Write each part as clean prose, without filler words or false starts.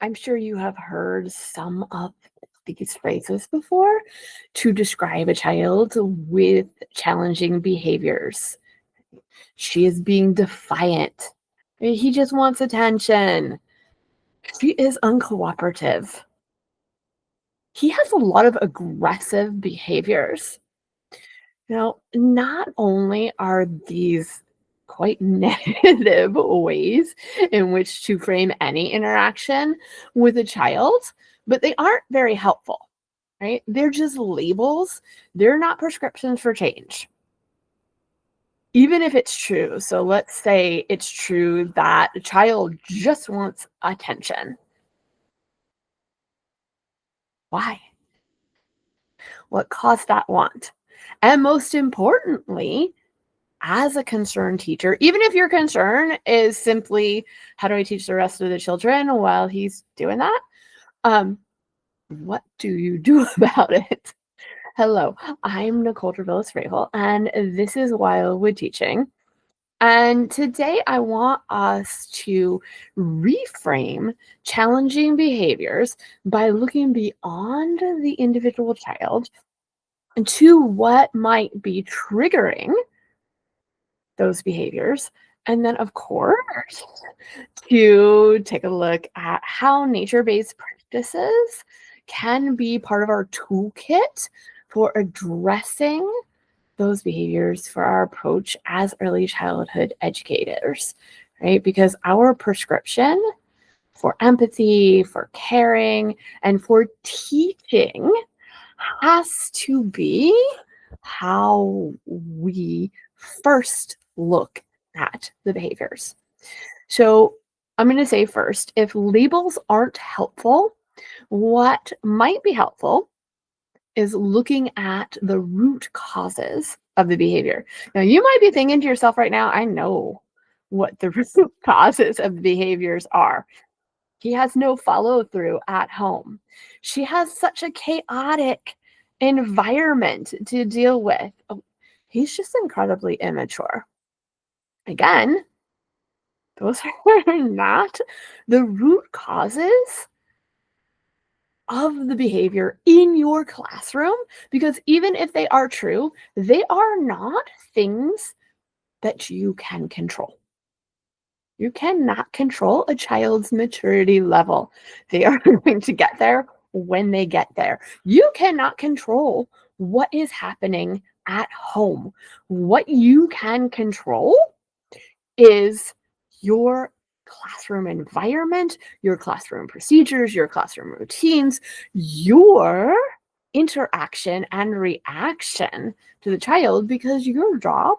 I'm sure you have heard some of these phrases before to describe a child with challenging behaviors. She is being defiant. He just wants attention. She is uncooperative. He has a lot of aggressive behaviors. Now, not only are these quite negative ways in which to frame any interaction with a child, but they aren't very helpful, right? They're just labels, they're not prescriptions for change. Even if it's true, so let's say it's true that a child just wants attention. Why? What caused that want? And most importantly, as a concerned teacher, even if your concern is simply, how do I teach the rest of the children while he's doing that? Um, what do you do about it? Hello, I'm Nicole Trevillis-Fravel, and this is Wildwood Teaching. And today I want us to reframe challenging behaviors by looking beyond the individual child to what might be triggering those behaviors. And then, of course, to take a look at how nature-based practices can be part of our toolkit for addressing those behaviors for our approach as early childhood educators, right? Because our prescription for empathy, for caring, and for teaching has to be how we first look at the behaviors. So I'm going to say first, if labels aren't helpful, what might be helpful is looking at the root causes of the behavior. Now, you might be thinking to yourself right now, I know what the root causes of the behaviors are. He has no follow through at home. She has such a chaotic environment to deal with. Oh, he's just incredibly immature. Again, those are not the root causes of the behavior in your classroom, because even if they are true, they are not things that you can control. You cannot control a child's maturity level. They are going to get there when they get there. You cannot control what is happening at home. What you can control is your classroom environment, your classroom procedures, your classroom routines, your interaction and reaction to the child, because your job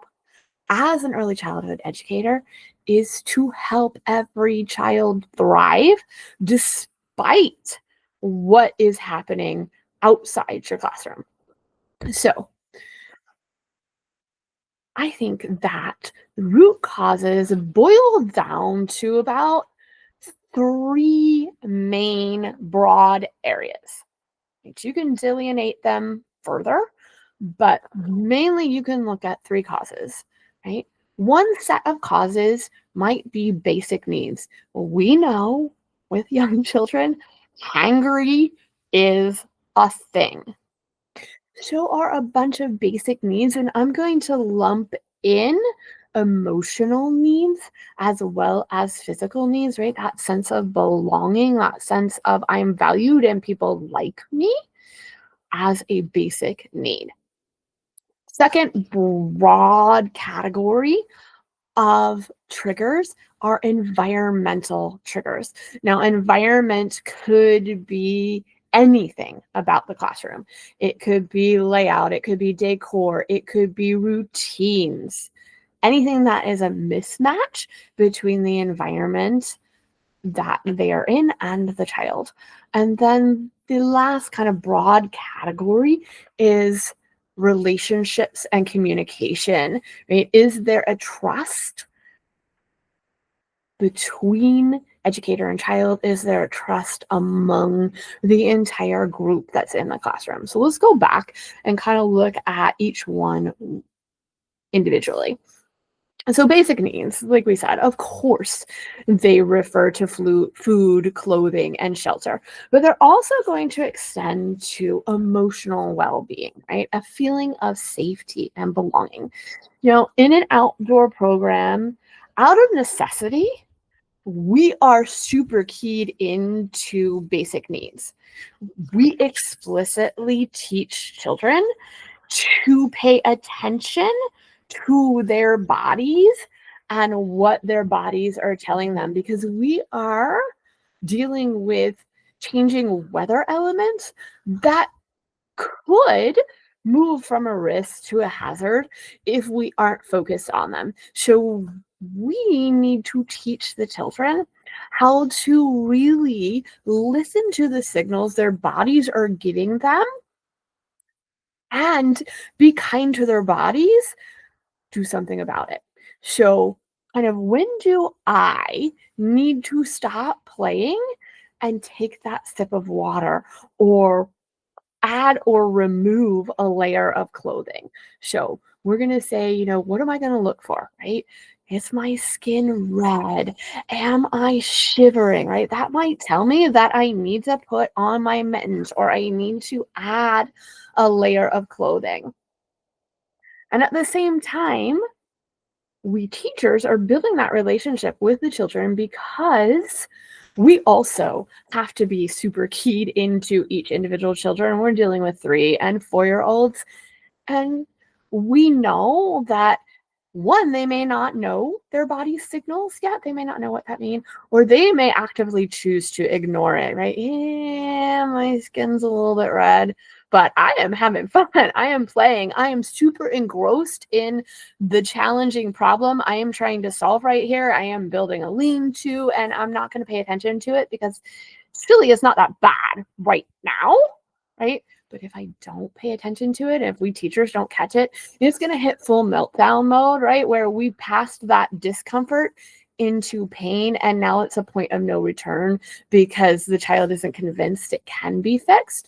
as an early childhood educator is to help every child thrive despite what is happening outside your classroom. So I think that the root causes boil down to about three main broad areas. You can delineate them further, but mainly you can look at three causes, right? One set of causes might be basic needs. We know with young children, hangry is a thing. So are a bunch of basic needs, and I'm going to lump in emotional needs as well as physical needs, right? That sense of belonging, that sense of I'm valued and people like me as a basic need. Second broad category of triggers are environmental triggers. Now, environment could be anything about the classroom. It could be layout, it could be decor, it could be routines. Anything that is a mismatch between the environment that they are in and the child. And then the last kind of broad category is relationships and communication, right? Is there a trust between educator and child? Is there a trust among the entire group that's in the classroom? So let's go back and kind of look at each one individually. So basic needs, like we said, of course, they refer to food, clothing, and shelter, but they're also going to extend to emotional well-being, right? A feeling of safety and belonging. In an outdoor program, out of necessity, we are super keyed into basic needs. We explicitly teach children to pay attention to their bodies and what their bodies are telling them because we are dealing with changing weather elements that could move from a risk to a hazard if we aren't focused on them. So we need to teach the children how to really listen to the signals their bodies are giving them and be kind to their bodies, do something about it. So, kind of when do I need to stop playing and take that sip of water or add or remove a layer of clothing? So, we're going to say, what am I going to look for, right? Is my skin red? Am I shivering, right? That might tell me that I need to put on my mittens or I need to add a layer of clothing. And at the same time, we teachers are building that relationship with the children because we also have to be super keyed into each individual children. We're dealing with 3 and 4 year olds, and we know that one, they may not know their body signals yet. They may not know what that means, or they may actively choose to ignore it, right? Yeah, my skin's a little bit red, but I am having fun. I am playing. I am super engrossed in the challenging problem I am trying to solve right here. I am building a lean-to, and I'm not going to pay attention to it because silly is not that bad right now, right? But if I don't pay attention to it, if we teachers don't catch it, it's going to hit full meltdown mode, right? Where we passed that discomfort into pain. And now it's a point of no return because the child isn't convinced it can be fixed.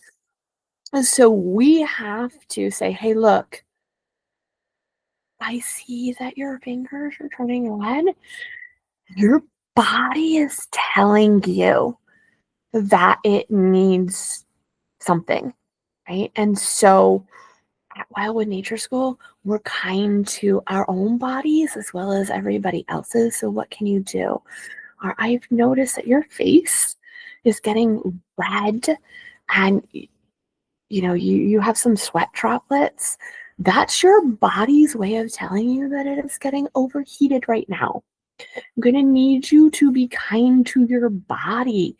And so we have to say, hey, look, I see that your fingers are turning red. Your body is telling you that it needs something, right? And so at Wildwood Nature School, we're kind to our own bodies as well as everybody else's. So what can you do? Or I've noticed that your face is getting red and you have some sweat droplets. That's your body's way of telling you that it is getting overheated right now. I'm going to need you to be kind to your body.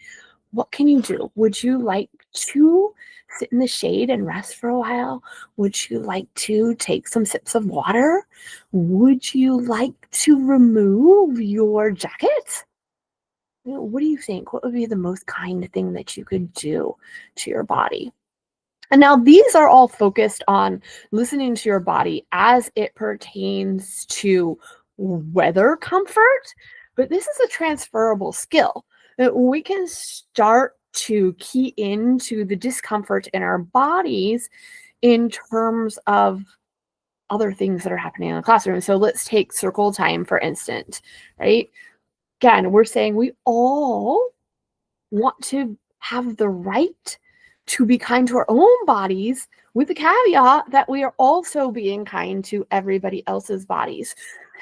What can you do? Would you like to sit in the shade and rest for a while? Would you like to take some sips of water? Would you like to remove your jacket? What do you think? What would be the most kind thing that you could do to your body? And now these are all focused on listening to your body as it pertains to weather comfort, but this is a transferable skill that we can start to key into the discomfort in our bodies in terms of other things that are happening in the classroom. So let's take circle time, for instance, right? Again, we're saying we all want to have the right to be kind to our own bodies with the caveat that we are also being kind to everybody else's bodies.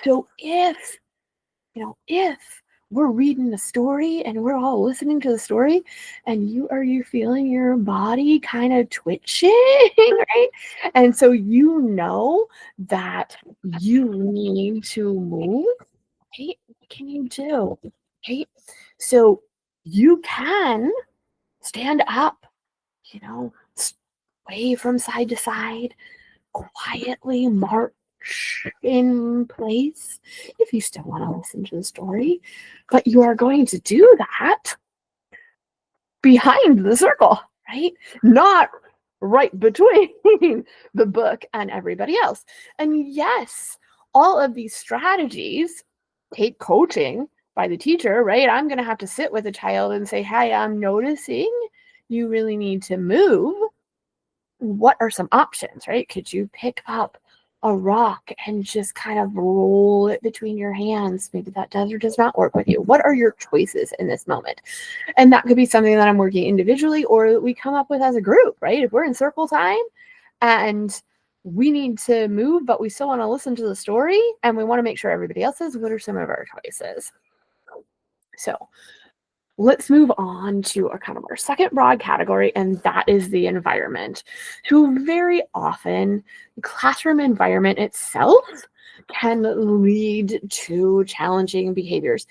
So if we're reading a story and we're all listening to the story and you feeling your body kind of twitching, right? And so that you need to move, right? What can you do? Right? So you can stand up, sway from side to side, quietly march in place if you still want to listen to the story. But you are going to do that behind the circle, right? Not right between the book and everybody else. And yes, all of these strategies take coaching by the teacher, right? I'm going to have to sit with a child and say, hey, I'm noticing you really need to move. What are some options, right? Could you pick up a rock and just kind of roll it between your hands. Maybe that does or does not work with you. What are your choices in this moment? And that could be something that I'm working individually or that we come up with as a group, right? If we're in circle time and we need to move, but we still want to listen to the story and we want to make sure everybody else is, what are some of our choices? So let's move on to our kind of our second broad category, and that is the environment. So very often, the classroom environment itself can lead to challenging behaviors,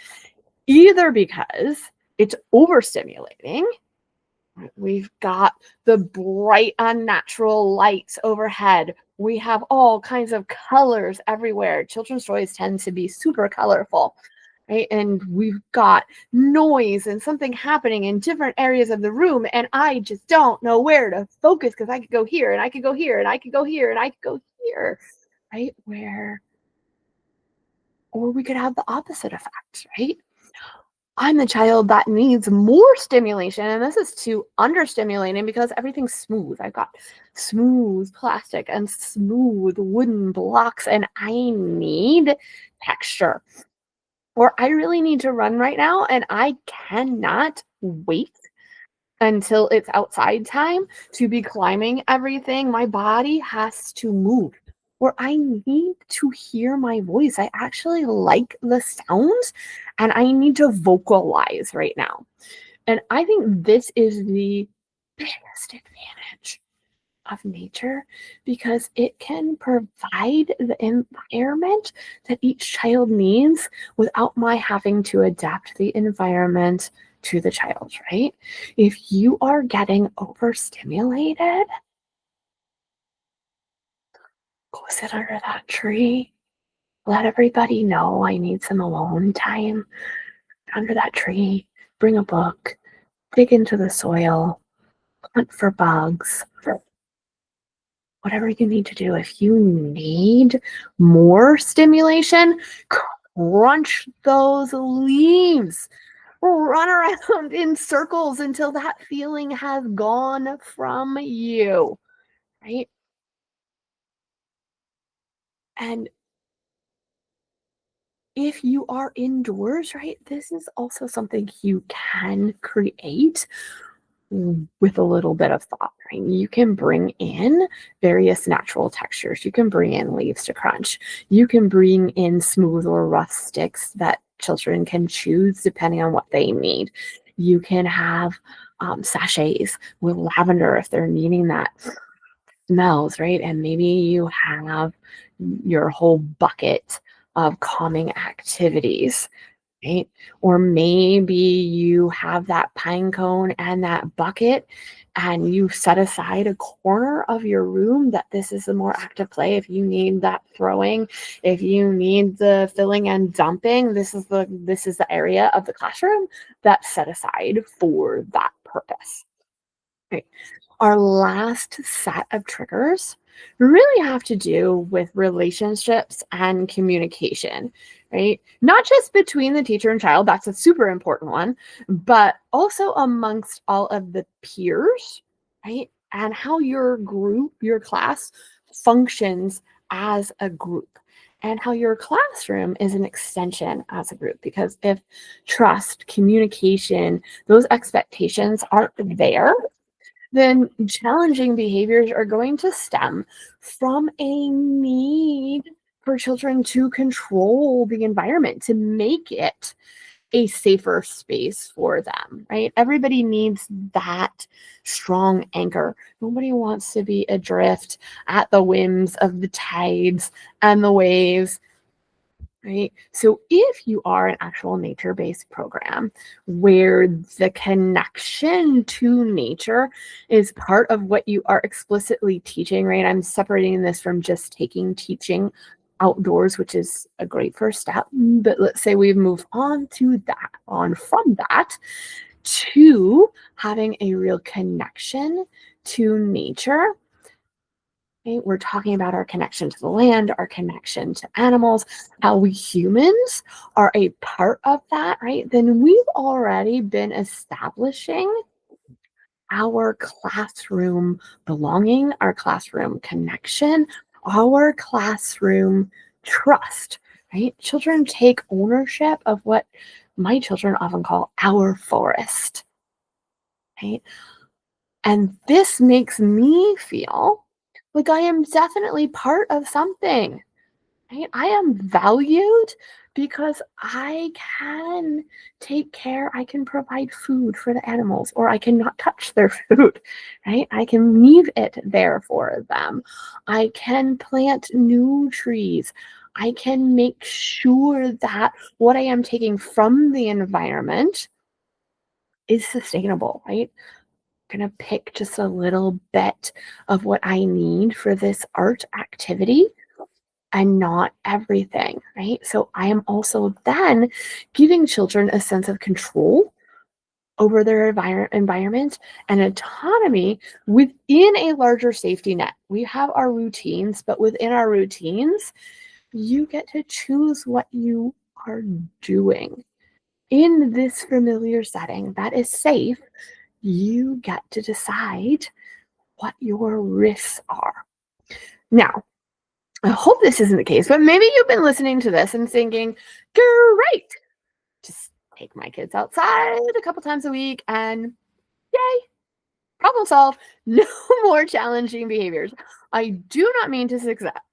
either because it's overstimulating. Right? We've got the bright, unnatural lights overhead. We have all kinds of colors everywhere. Children's toys tend to be super colorful, right? And we've got noise and something happening in different areas of the room. And I just don't know where to focus because I could go here and I could go here and I could go here and I could go here, right? Or we could have the opposite effect, right? I'm the child that needs more stimulation, and this is too understimulating because everything's smooth. I've got smooth plastic and smooth wooden blocks, and I need texture. Or I really need to run right now, and I cannot wait until it's outside time to be climbing everything. My body has to move. Or I need to hear my voice. I actually like the sounds and I need to vocalize right now. And I think this is the biggest advantage of nature because it can provide the environment that each child needs without my having to adapt the environment to the child, right? If you are getting overstimulated, go sit under that tree. Let everybody know I need some alone time under that tree. Bring a book, dig into the soil, hunt for bugs, whatever you need to do. If you need more stimulation, crunch those leaves. Run around in circles until that feeling has gone from you, right? And if you are indoors, right, this is also something you can create with a little bit of thought, right? You can bring in various natural textures. You can bring in leaves to crunch. You can bring in smooth or rough sticks that children can choose depending on what they need. You can have sachets with lavender if they're needing that smells, right? And maybe you have your whole bucket of calming activities, right? Or maybe you have that pine cone and that bucket, and you set aside a corner of your room that this is the more active play. If you need that throwing, if you need the filling and dumping, this is the area of the classroom that's set aside for that purpose. Right. Our last set of triggers really have to do with relationships and communication, right? Not just between the teacher and child, that's a super important one, but also amongst all of the peers, right? And how your group, your class functions as a group. And how your classroom is an extension as a group. Because if trust, communication, those expectations aren't there, then challenging behaviors are going to stem from a need for children to control the environment, to make it a safer space for them, right? Everybody needs that strong anchor. Nobody wants to be adrift at the whims of the tides and the waves, right? So if you are an actual nature-based program where the connection to nature is part of what you are explicitly teaching, right? I'm separating this from just taking teaching outdoors, which is a great first step. But let's say we move on from that to having a real connection to nature. Okay, we're talking about our connection to the land, our connection to animals, how we humans are a part of that, right? Then we've already been establishing our classroom belonging, our classroom connection, our classroom trust, right? Children take ownership of what my children often call our forest, right? And this makes me feel like I am definitely part of something. Right? I am valued because I can take care, I can provide food for the animals, or I cannot touch their food, right? I can leave it there for them. I can plant new trees. I can make sure that what I am taking from the environment is sustainable, right? I'm gonna pick just a little bit of what I need for this art activity and not everything, right? So I am also then giving children a sense of control over their environment and autonomy within a larger safety net. We have our routines, but within our routines, you get to choose what you are doing. In this familiar setting that is safe, you get to decide what your risks are. Now, I hope this isn't the case, but maybe you've been listening to this and thinking, great, just take my kids outside a couple times a week and yay, problem solved. No more challenging behaviors. I do not mean to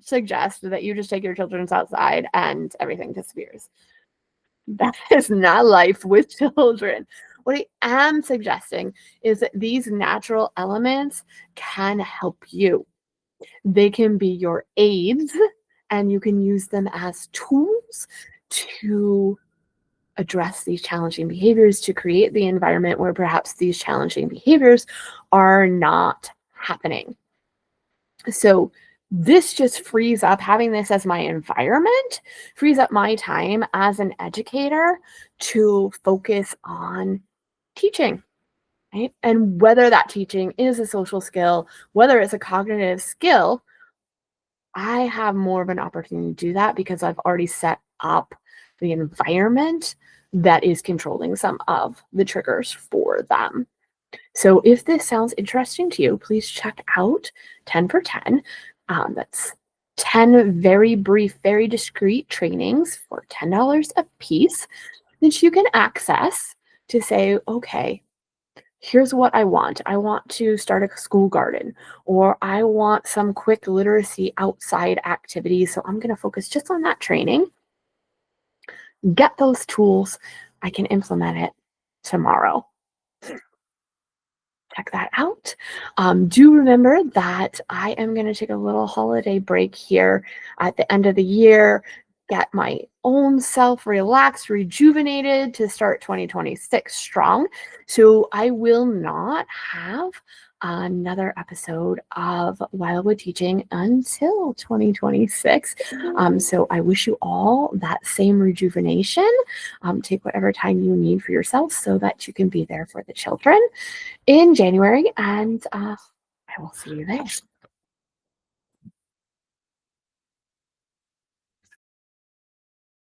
suggest that you just take your children outside and everything disappears. That is not life with children. What I am suggesting is that these natural elements can help you. They can be your aids, and you can use them as tools to address these challenging behaviors, to create the environment where perhaps these challenging behaviors are not happening. So, this just frees up having this as my environment, frees up my time as an educator to focus on teaching, right? And whether that teaching is a social skill, whether it's a cognitive skill, I have more of an opportunity to do that because I've already set up the environment that is controlling some of the triggers for them. So if this sounds interesting to you, please check out 10 for 10. That's 10 very brief, very discreet trainings for $10 a piece that you can access to say, okay, here's what I want. I want to start a school garden, or I want some quick literacy outside activities. So I'm going to focus just on that training, get those tools. I can implement it tomorrow. Check that out. Do remember that I am going to take a little holiday break here at the end of the year, get my own self relaxed, rejuvenated to start 2026 strong. So I will not have another episode of Wildwood Teaching until 2026. So I wish you all that same rejuvenation. Take whatever time you need for yourself so that you can be there for the children in January, and I will see you there.